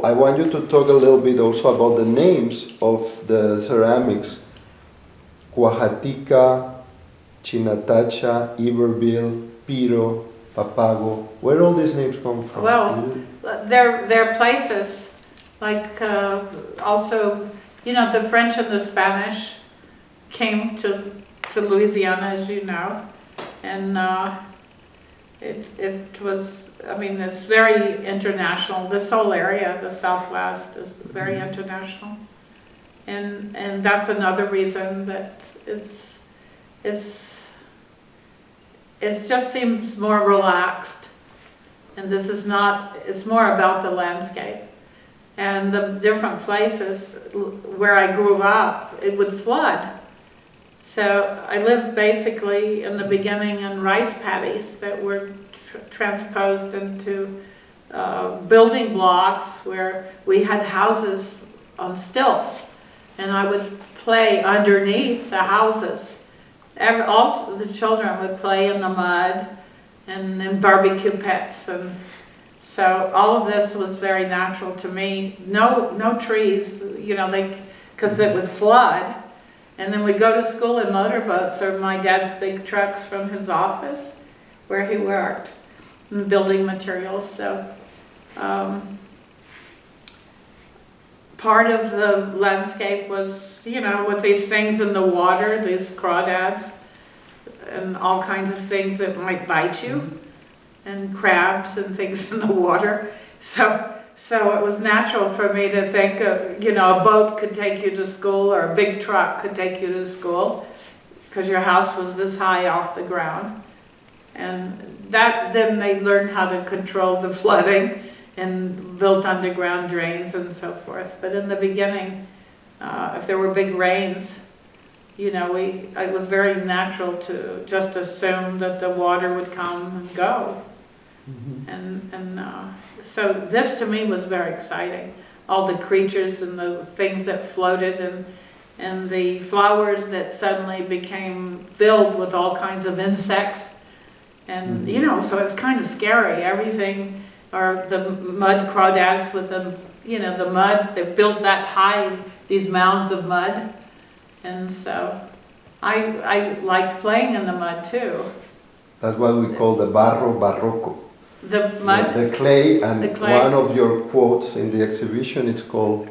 I want you to talk a little bit also about the names of the ceramics. Oaxaca, Chinatacha, Iberville, Piro, Papago. Where all these names come from? Well, they're places, like also, you know, the French and the Spanish came to Louisiana, as you know, and it was, I mean, it's very international. This whole area, the Southwest, is very international, and that's another reason that it just seems more relaxed, and this is not, it's more about the landscape. And the different places where I grew up, it would flood. So I lived basically in the beginning in rice paddies that were transposed into building blocks where we had houses on stilts, and I would play underneath the houses. All the children would play in the mud and in barbecue pits, and so all of this was very natural to me. No trees, you know, because it would flood, and then we'd go to school in motorboats or my dad's big trucks from his office where he worked in building materials. So part of the landscape was, you know, with these things in the water, these crawdads, and all kinds of things that might bite you, and crabs and things in the water. So it was natural for me to think, you know, a boat could take you to school, or a big truck could take you to school, because your house was this high off the ground. And then they learned how to control the flooding and built underground drains and so forth. But in the beginning, if there were big rains, you know, it was very natural to just assume that the water would come and go. So this to me was very exciting. All the creatures and the things that floated, and the flowers that suddenly became filled with all kinds of insects. And you know, so it's kind of scary. Everything, or the mud crawdads with the, you know, the mud, they built that high, these mounds of mud. And so I liked playing in the mud too. That's what we call the barro barroco. The mud? The clay, and the clay. One of your quotes in the exhibition, it's called